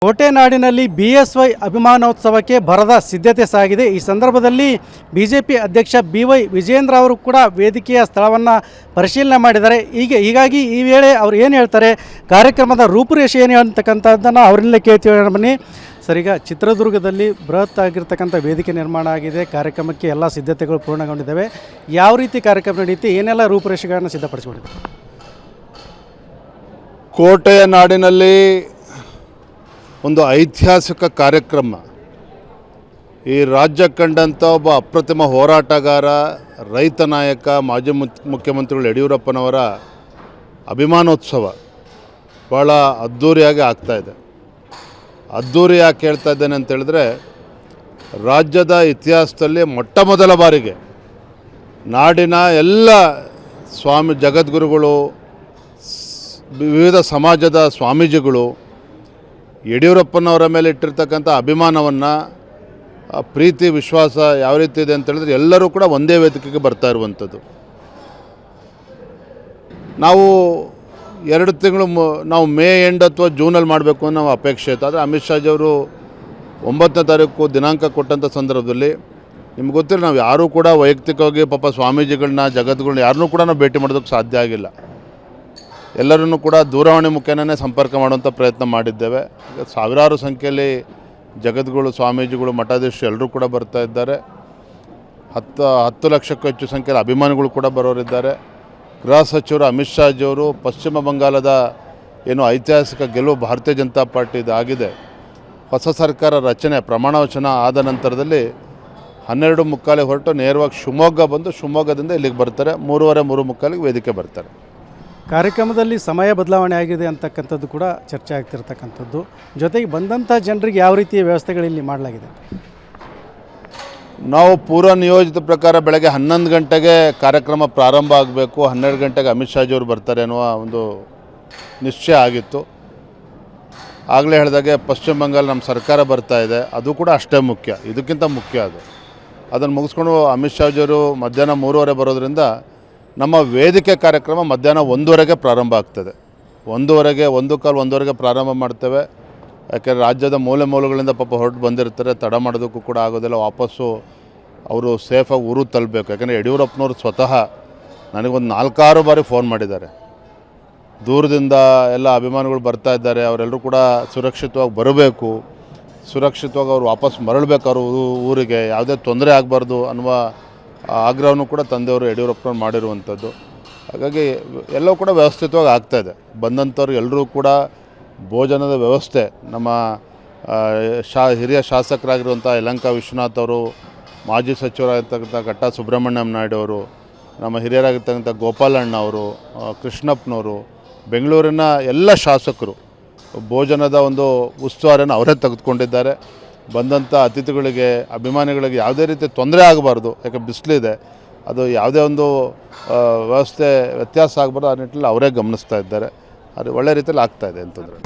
ಕೋಟೆನಾಡಿನಲ್ಲಿ BSY ಅಭಿಮಾನೋತ್ಸವಕ್ಕೆ ಭರದ ಸಿದ್ಧತೆ ಸಾಗಿದೆ. ಈ ಸಂದರ್ಭದಲ್ಲಿ ಬಿಜೆಪಿ ಅಧ್ಯಕ್ಷ BY ವಿಜೇಂದ್ರ ಅವರು ಕೂಡ ವೇದಿಕೆಯ ಸ್ಥಳವನ್ನು ಪರಿಶೀಲನೆ ಮಾಡಿದ್ದಾರೆ. ಹೀಗಾಗಿ ಈ ವೇಳೆ ಅವರು ಏನು ಹೇಳ್ತಾರೆ, ಕಾರ್ಯಕ್ರಮದ ರೂಪುರೇಷೆ ಏನು ಅಂತಕ್ಕಂಥದ್ದನ್ನು ಅವರಲ್ಲೇ ಕೇಳ್ತೀವಿ. ಬನ್ನಿ ಸರ್, ಈಗ ಚಿತ್ರದುರ್ಗದಲ್ಲಿ ಬೃಹತ್ ಆಗಿರ್ತಕ್ಕಂಥ ವೇದಿಕೆ ನಿರ್ಮಾಣ ಆಗಿದೆ. ಕಾರ್ಯಕ್ರಮಕ್ಕೆ ಎಲ್ಲ ಸಿದ್ಧತೆಗಳು ಪೂರ್ಣಗೊಂಡಿದ್ದಾವೆ. ಯಾವ ರೀತಿ ಕಾರ್ಯಕ್ರಮ ನಡೆಯುತ್ತೆ, ಏನೆಲ್ಲ ರೂಪುರೇಷೆಗಳನ್ನು ಸಿದ್ಧಪಡಿಸಿಕೊಂಡಿದೆ? ಕೋಟೆಯ ನಾಡಿನಲ್ಲಿ ಒಂದು ಐತಿಹಾಸಿಕ ಕಾರ್ಯಕ್ರಮ. ಈ ರಾಜ್ಯ ಕಂಡಂಥ ಒಬ್ಬ ಅಪ್ರತಿಮ ಹೋರಾಟಗಾರ, ರೈತ ನಾಯಕ, ಮಾಜಿ ಮುಖ್ಯಮಂತ್ರಿಗಳು ಯಡಿಯೂರಪ್ಪನವರ ಅಭಿಮಾನೋತ್ಸವ ಭಾಳ ಅದ್ಧೂರಿಯಾಗಿ ಆಗ್ತಾಯಿದೆ. ಅದ್ಧೂರಿ ಯಾಕೆ ಹೇಳ್ತಾ ಇದ್ದೇನೆ ಅಂತ ಹೇಳಿದ್ರೆ, ರಾಜ್ಯದ ಇತಿಹಾಸದಲ್ಲಿ ಮೊಟ್ಟ ಮೊದಲ ಬಾರಿಗೆ ನಾಡಿನ ಎಲ್ಲ ಸ್ವಾಮಿ ಜಗದ್ಗುರುಗಳು, ವಿವಿಧ ಸಮಾಜದ ಸ್ವಾಮೀಜಿಗಳು ಯಡಿಯೂರಪ್ಪನವರ ಮೇಲೆ ಇಟ್ಟಿರ್ತಕ್ಕಂಥ ಅಭಿಮಾನವನ್ನು, ಪ್ರೀತಿ, ವಿಶ್ವಾಸ ಯಾವ ರೀತಿ ಇದೆ ಅಂತ ಹೇಳಿದ್ರೆ ಎಲ್ಲರೂ ಕೂಡ ಒಂದೇ ವೇದಿಕೆಗೆ ಬರ್ತಾ ಇರುವಂಥದ್ದು. ನಾವು 2 ತಿಂಗಳು ನಾವು ಮೇ ಎಂಡ್ ಅಥವಾ ಜೂನಲ್ಲಿ ಮಾಡಬೇಕು ಅನ್ನೋ ನಾವು ಅಪೇಕ್ಷೆ ಇತ್ತು. ಆದರೆ ಅಮಿತ್ ಶಾಜಿಯವರು 9ನೇ ತಾರೀಕು ದಿನಾಂಕ ಕೊಟ್ಟಂಥ ಸಂದರ್ಭದಲ್ಲಿ ನಿಮ್ಗೆ ಗೊತ್ತಿಲ್ಲ, ನಾವು ಯಾರೂ ಕೂಡ ವೈಯಕ್ತಿಕವಾಗಿ ಪಾಪ ಸ್ವಾಮೀಜಿಗಳನ್ನ, ಜಗದ್ಗಳನ್ನ ಯಾರನ್ನೂ ಕೂಡ ನಾವು ಭೇಟಿ ಮಾಡೋದಕ್ಕೆ ಸಾಧ್ಯ ಆಗಿಲ್ಲ. ಎಲ್ಲರನ್ನೂ ಕೂಡ ದೂರವಾಣಿ ಮುಖೇನನೇ ಸಂಪರ್ಕ ಮಾಡುವಂಥ ಪ್ರಯತ್ನ ಮಾಡಿದ್ದೇವೆ. ಸಾವಿರಾರು ಸಂಖ್ಯೆಯಲ್ಲಿ ಜಗದ್ಗುರು, ಸ್ವಾಮೀಜಿಗಳು, ಮಠಾಧೀಶರು ಎಲ್ಲರೂ ಕೂಡ ಬರ್ತಾ ಇದ್ದಾರೆ. 10 ಲಕ್ಷಕ್ಕೂ ಹೆಚ್ಚು ಸಂಖ್ಯೆಯಲ್ಲಿ ಅಭಿಮಾನಿಗಳು ಕೂಡ ಬರೋರಿದ್ದಾರೆ. ಗೃಹ ಸಚಿವರು ಅಮಿತ್ ಶಾಜಿಯವರು ಪಶ್ಚಿಮ ಬಂಗಾಳದ ಏನು ಐತಿಹಾಸಿಕ ಗೆಲುವು ಭಾರತೀಯ ಜನತಾ ಪಾರ್ಟಿದು ಆಗಿದೆ, ಹೊಸ ಸರ್ಕಾರ ರಚನೆ ಪ್ರಮಾಣ ವಚನ ಆದ ನಂತರದಲ್ಲಿ 12:45 ಹೊರಟು ನೇರವಾಗಿ ಶಿವಮೊಗ್ಗ ಬಂದು ಶಿವಮೊಗ್ಗದಿಂದ ಇಲ್ಲಿಗೆ ಬರ್ತಾರೆ. 3:30 ವೇದಿಕೆ ಬರ್ತಾರೆ. ಕಾರ್ಯಕ್ರಮದಲ್ಲಿ ಸಮಯ ಬದಲಾವಣೆ ಆಗಿದೆ ಅಂತಕ್ಕಂಥದ್ದು ಕೂಡ ಚರ್ಚೆ ಆಗ್ತಿರ್ತಕ್ಕಂಥದ್ದು. ಜೊತೆಗೆ ಬಂದಂಥ ಜನರಿಗೆ ಯಾವ ರೀತಿಯ ವ್ಯವಸ್ಥೆಗಳಿಲ್ಲಿ ಮಾಡಲಾಗಿದೆ? ನಾವು ಪೂರ್ವ ನಿಯೋಜಿತ ಪ್ರಕಾರ ಬೆಳಗ್ಗೆ 11 ಗಂಟೆಗೆ ಕಾರ್ಯಕ್ರಮ ಪ್ರಾರಂಭ ಆಗಬೇಕು, 12 ಗಂಟೆಗೆ ಅಮಿತ್ ಶಾಜಿಯವರು ಬರ್ತಾರೆ ಅನ್ನುವ ಒಂದು ನಿಶ್ಚಯ ಆಗಿತ್ತು. ಆಗಲೇ ಹೇಳಿದಾಗೆ ಪಶ್ಚಿಮ ಬಂಗಾಳ ನಮ್ಮ ಸರ್ಕಾರ ಬರ್ತಾ ಇದೆ, ಅದು ಕೂಡ ಅಷ್ಟೇ ಮುಖ್ಯ, ಇದಕ್ಕಿಂತ ಮುಖ್ಯ ಅದು. ಅದನ್ನು ಮುಗಿಸ್ಕೊಂಡು ಅಮಿತ್ ಶಾಜಿಯವರು ಮಧ್ಯಾಹ್ನ 3:30 ಬರೋದ್ರಿಂದ ನಮ್ಮ ವೇದಿಕೆ ಕಾರ್ಯಕ್ರಮ ಮಧ್ಯಾಹ್ನ 1:00ಗೆ ಪ್ರಾರಂಭ ಆಗ್ತದೆ. 1:15 ಪ್ರಾರಂಭ ಮಾಡ್ತೇವೆ. ಯಾಕೆಂದರೆ ರಾಜ್ಯದ ಮೂಲೆ ಮೂಲೆಗಳಿಂದ ಪಾಪ ಹೊರಟು ಬಂದಿರ್ತಾರೆ, ತಡ ಮಾಡೋದಕ್ಕೂ ಕೂಡ ಆಗೋದಿಲ್ಲ. ವಾಪಸ್ಸು ಅವರು ಸೇಫಾಗಿ ಊರು ತಲುಪಬೇಕು. ಯಾಕೆಂದರೆ ಯಡಿಯೂರಪ್ಪನವರು ಸ್ವತಃ ನನಗೊಂದು 4-6 ಬಾರಿ ಫೋನ್ ಮಾಡಿದ್ದಾರೆ. ದೂರದಿಂದ ಎಲ್ಲ ಅಭಿಮಾನಿಗಳು ಬರ್ತಾ ಇದ್ದಾರೆ, ಅವರೆಲ್ಲರೂ ಕೂಡ ಸುರಕ್ಷಿತವಾಗಿ ಬರಬೇಕು, ಸುರಕ್ಷಿತವಾಗಿ ಅವರು ವಾಪಸ್ ಮರಳಬೇಕು ಅವರು ಊರಿಗೆ, ಯಾವುದೇ ತೊಂದರೆ ಆಗಬಾರ್ದು ಅನ್ನುವ ಆಗ್ರಹವನ್ನು ಕೂಡ ತಂದೆಯವರು ಯಡಿಯೂರಪ್ಪನವ್ರು ಮಾಡಿರುವಂಥದ್ದು. ಹಾಗಾಗಿ ಎಲ್ಲವೂ ಕೂಡ ವ್ಯವಸ್ಥಿತವಾಗಿ ಆಗ್ತಾಯಿದೆ. ಬಂದಂಥವ್ರು ಎಲ್ಲರೂ ಕೂಡ ಭೋಜನದ ವ್ಯವಸ್ಥೆ ನಮ್ಮ ಹಿರಿಯ ಶಾಸಕರಾಗಿರುವಂಥ ಯಲಹಂಕ ವಿಶ್ವನಾಥ್ ಅವರು, ಮಾಜಿ ಸಚಿವರಾಗಿರ್ತಕ್ಕಂಥ ಕಟ್ಟಾ ಸುಬ್ರಹ್ಮಣ್ಯಂ ನಾಯ್ಡು ಅವರು, ನಮ್ಮ ಹಿರಿಯರಾಗಿರ್ತಕ್ಕಂಥ ಗೋಪಾಲಣ್ಣ ಅವರು, ಕೃಷ್ಣಪ್ಪನವರು, ಬೆಂಗಳೂರಿನ ಎಲ್ಲ ಶಾಸಕರು ಭೋಜನದ ಒಂದು ಉಸ್ತುವಾರಿಯನ್ನು ಅವರೇ ತೆಗೆದುಕೊಂಡಿದ್ದಾರೆ. ಬಂದಂಥ ಅತಿಥಿಗಳಿಗೆ, ಅಭಿಮಾನಿಗಳಿಗೆ ಯಾವುದೇ ರೀತಿ ತೊಂದರೆ ಆಗಬಾರ್ದು, ಯಾಕೆ ಬಿಸಿಲಿದೆ, ಅದು ಯಾವುದೇ ಒಂದು ವ್ಯವಸ್ಥೆ ವ್ಯತ್ಯಾಸ ಆಗಬಾರ್ದು, ಆ ನಿಟ್ಟಿನಲ್ಲಿ ಅವರೇ ಗಮನಿಸ್ತಾ ಇದ್ದಾರೆ. ಅದು ಒಳ್ಳೆ ರೀತಿಯಲ್ಲಿ ಆಗ್ತಾಯಿದೆ ಅಂತಂದರೆ